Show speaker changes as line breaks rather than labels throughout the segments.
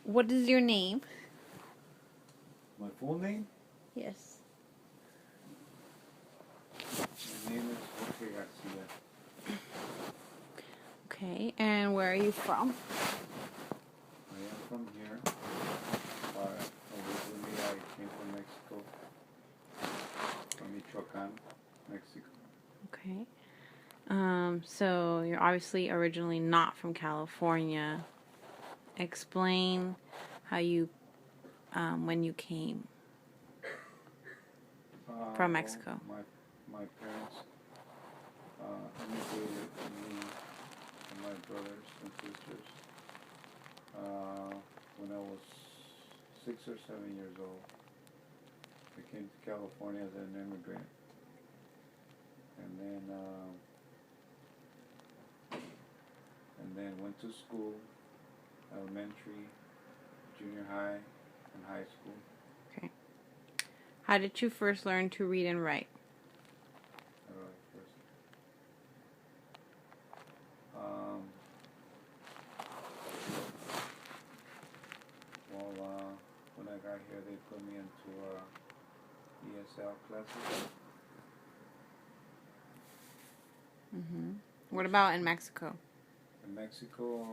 What is your name?
My full name?
Yes.
My name is Garcia.
Okay, and where are you from?
I am from here, but originally I came from Mexico, from Michoacan, Mexico.
Okay. So you're obviously originally not from California. Explain how you, when you came from
Well,
Mexico.
my parents immigrated me and my brothers and sisters when I was 6 or 7 years old. I came to California as an immigrant, and then went to school, elementary, junior high, and high school.
Okay. How did you first learn to read and write?
First, um, when I got here, they put me into ESL classes.
Mm-hmm. What about in Mexico?
In Mexico,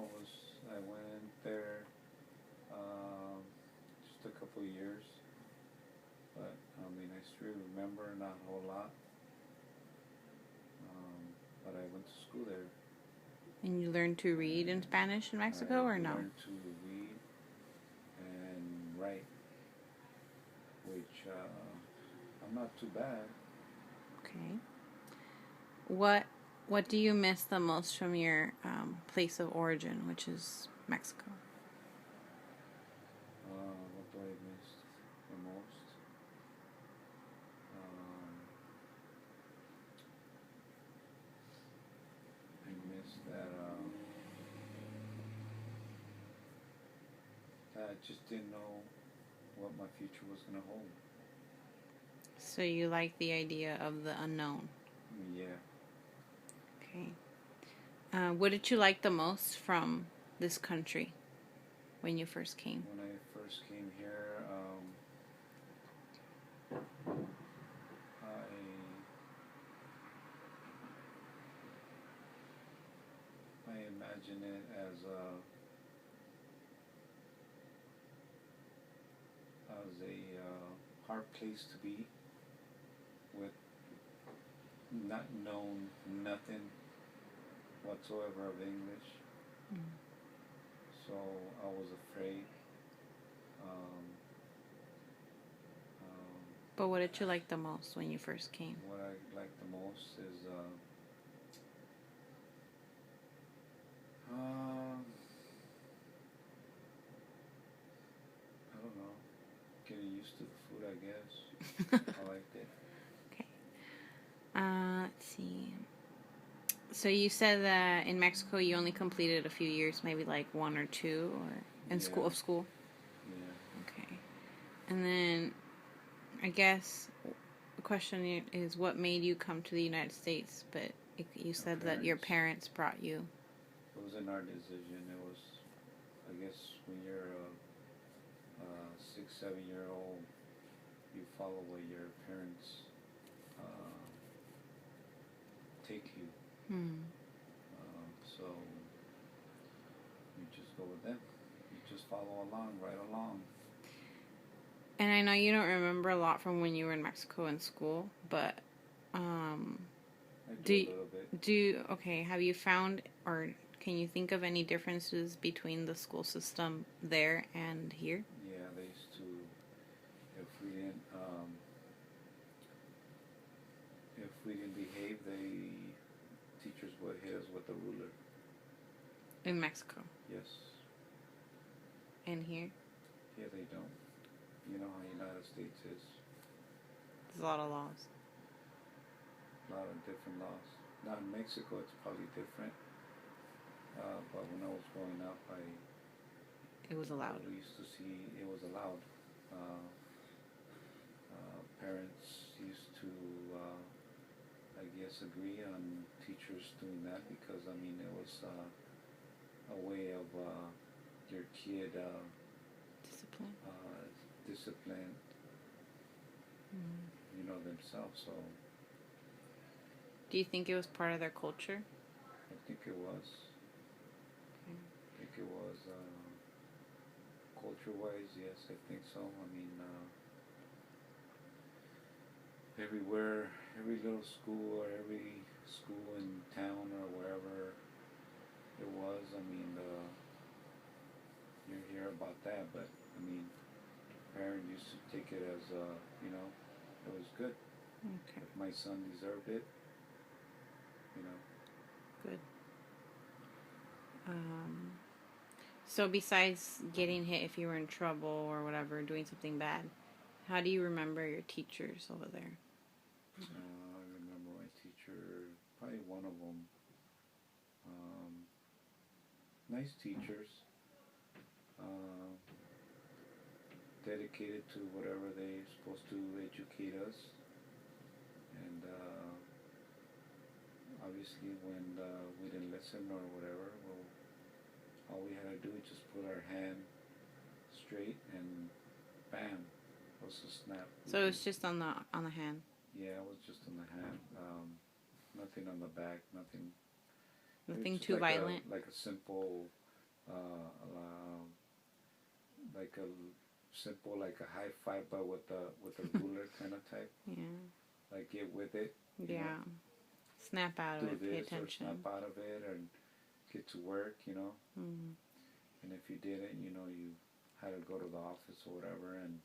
I went there just a couple of years, but I mean I still remember not a whole lot. But I went to school there.
And you learned to read in Spanish in Mexico, or no?
I learned to read and write, which I'm not too bad.
Okay. What do you miss the most from your place of origin, which is Mexico?
What do I miss the most? I miss that I just didn't know what my future was going to hold.
So you like the idea of the unknown?
Yeah.
Okay. What did you like the most from this country when you first came?
When I first came here, I imagine it as a hard place to be, with not known nothing whatsoever of English.
Mm.
So I was afraid. Um,
But what did you like the most when you first came?
what I like the most is I don't know, getting used to the food, I guess. I liked it.
Okay. Let's see. So you said that in Mexico you only completed a few years, maybe like 1 or 2, or in
Yeah.
school.
Yeah.
Okay. And then I guess the question is, what made you come to the United States? But you said that your parents brought you.
It wasn't our decision. It was, I guess, when you're a 6, 7 year old, you follow where your parents take you. So you just go with them. You just follow along, right along.
And I know you don't remember a lot from when you were in Mexico in school, but
I do a little bit.
okay, have you found, or can you think of any differences between the school system there and here?
Yeah, they used to, if we didn't behave, teachers would hit us with a ruler.
In Mexico?
Yes.
And here?
Here they don't. You know how United States is.
There's a lot of laws.
A lot of different laws. Now in Mexico it's probably different. But when I was growing up,
it was allowed.
We used to see it was allowed. Parents used to, I guess, agree on teachers doing that because, I mean, it was a way of your kid
Okay.
Discipline, themselves. So
Do you think it was part of their culture?
I think it was.
Okay.
I think it was culture-wise. Yes, I think so. I mean, everywhere, every little school or every school in town or wherever it was. I mean, you hear about that, but I mean, parents used to take it as it was good.
Okay.
If my son deserved it, you know.
Good. So besides getting hit if you were in trouble or whatever, doing something bad, how do you remember your teachers over there?
I remember my teacher, probably one of them. Nice teachers, uh, dedicated to whatever they're supposed to educate us. And obviously, when we didn't listen or whatever, well, all we had to do was just put our hand straight and bam, it was a snap.
So it was just on the hand.
Yeah, it was just on the hand. Nothing on the back. Nothing.
Nothing
Just
too violent.
like a simple, like a simple like a high five, but with a ruler kind of type.
Yeah.
Like get with it.
Yeah. Snap out of it. Pay attention.
Or snap out of it, and get to work.
Mm-hmm.
And if you didn't, you had to go to the office or whatever, and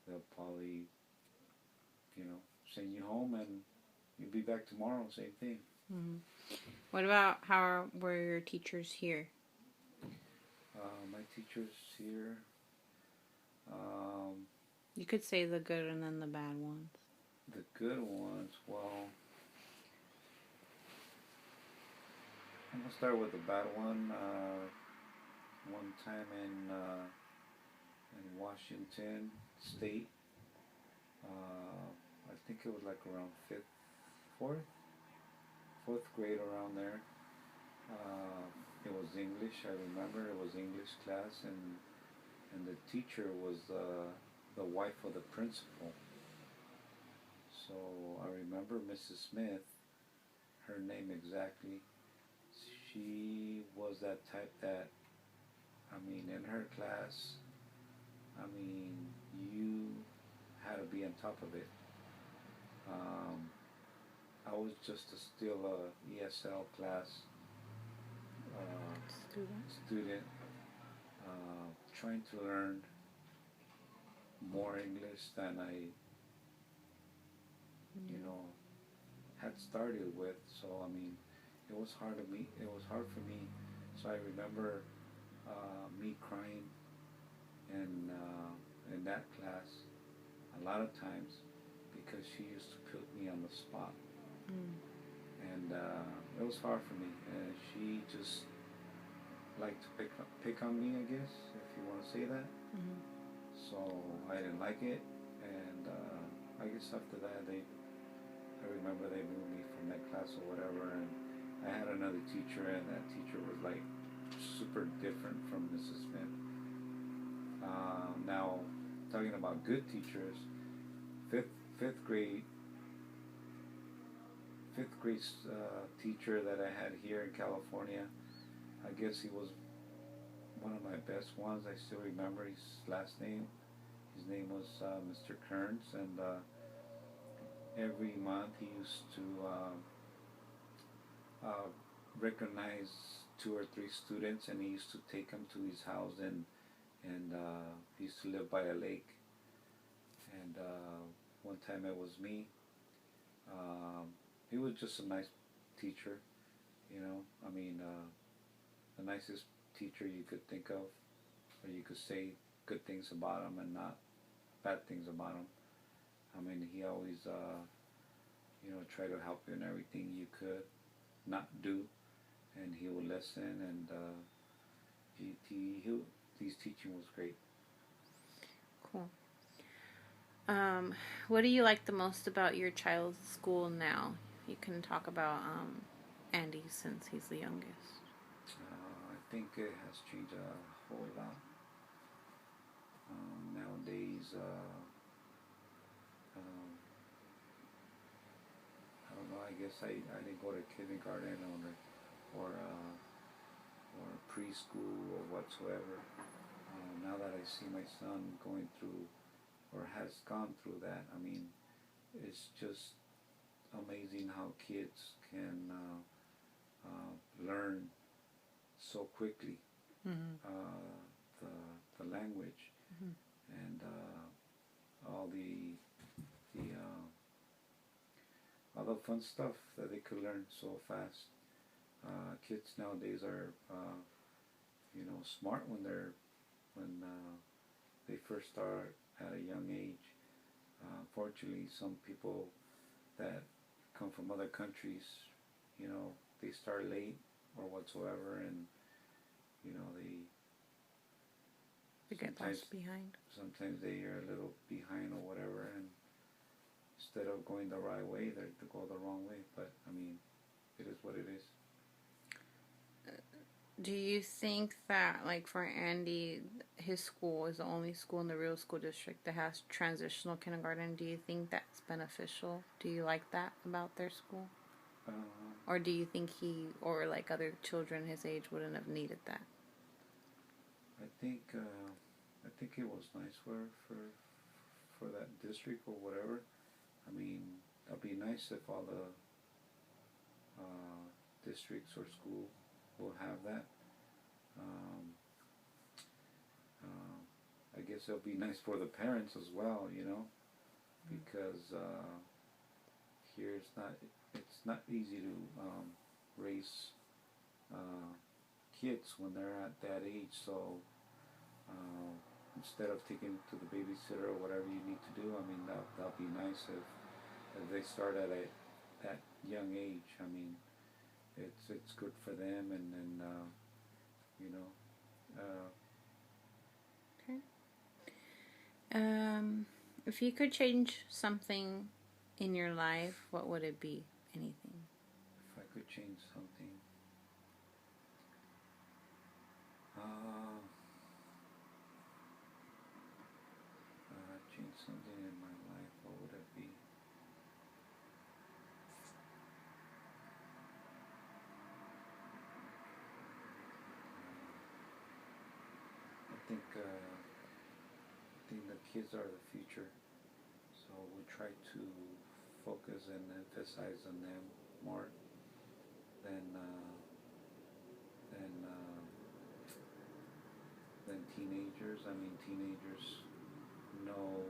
they'll probably, send you home, and you'll be back tomorrow. Same thing.
Mm-hmm. What about how were your teachers here?
My teachers here.
You could say the good and then the bad ones.
The good ones, well, I'm gonna start with the bad one. One time in Washington State, I think it was like around fourth, fourth grade around there. It was English. I remember it was English class, and the teacher was the wife of the principal. So I remember Mrs. Smith, her name exactly. She was that type that, I mean, in her class, I mean, you had to be on top of it. I was just still a ESL class student, trying to learn more English than I, had started with. So I mean, it was hard to me. It was hard for me. So I remember me crying in that class a lot of times because she used to put me on the spot, and it was hard for me. And she just liked to pick on me, I guess, if you want to say that.
Mm-hmm.
So I didn't like it, and I guess after that I remember they moved me from that class or whatever, and I had another teacher, and that teacher was like super different from Mrs. Smith. Now, talking about good teachers, fifth grade teacher that I had here in California, I guess he was one of my best ones. I still remember his last name. His name was Mr. Kearns, and every month he used to recognize 2 or 3 students, and he used to take them to his house, and he used to live by a lake. And one time it was me. He was just a nice teacher, I mean, the nicest teacher you could think of, or you could say good things about him and not bad things about him. I mean, he always, tried to help you in everything you could not do, and he would listen, and his teaching was great.
Cool. What do you like the most about your child's school now? You can talk about Andy since he's the youngest.
I think it has changed a whole lot. guess I didn't go to kindergarten or preschool or whatsoever. Now that I see my son going through or has gone through that, I mean, it's just amazing how kids can learn so quickly the language and all the fun stuff that they could learn so fast. Kids nowadays are smart when they first start at a young age. Fortunately, some people that come from other countries, they start late or whatsoever, and
they get lost behind.
Sometimes they are a little behind or whatever, and instead of going the right way, they go the wrong way. But I mean, it is what it is.
Do you think that, like for Andy, his school is the only school in the real school district that has transitional kindergarten? Do you think that's beneficial? Do you like that about their school? Or do you think he or like other children his age wouldn't have needed that?
I think it was nice for that district or whatever. I mean, it'd be nice if all the districts or school will have that. I guess it'll be nice for the parents as well, because here it's not easy to raise kids when they're at that age. So instead of taking it to the babysitter or whatever you need to do, I mean that'll be nice if they start at that young age. I mean, it's good for them, and
Okay. If you could change something in your life, what would it be? Anything?
If I could change something, change something in my life, what would it be? I think the kids are the future, so we try to focus and emphasize on them more than than uh, than teenagers. I mean, teenagers know,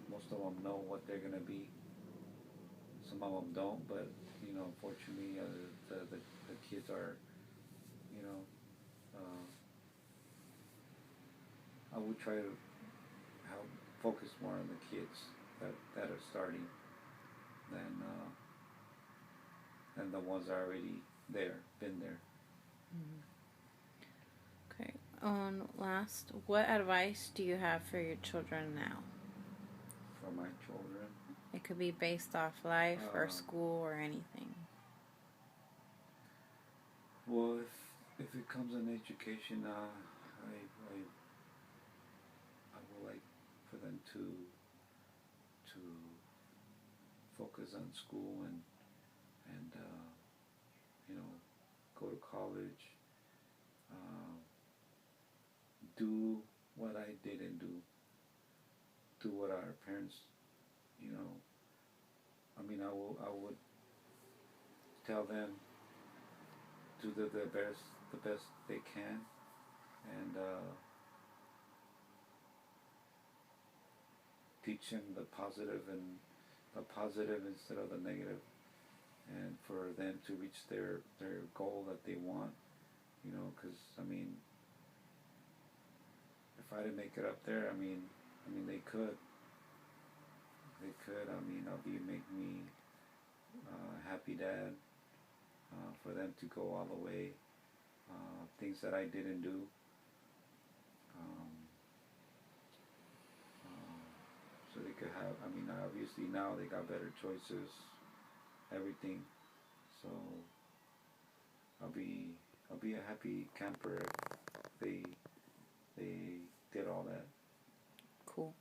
most of them know what they're gonna be. Some of them don't, but unfortunately, the kids are, you know, I would try to help focus more on the kids that are starting than the ones that are already been there.
Okay. Last, what advice do you have for your children now?
For my children,
it could be based off life or school or anything.
Well, if it comes in education, I would like for them to focus on school and go to college, do what I didn't do what our parents, I mean, I would tell them do the best they can, and teach them the positive instead of the negative, and for them to reach their goal that they want, because I mean, if I didn't make it up there, I mean they could. I mean, make me happy dad, for them to go all the way, things that I didn't do. So they could have, I mean, obviously now they got better choices, everything. So I'll be a happy camper if they did all that.
Cool.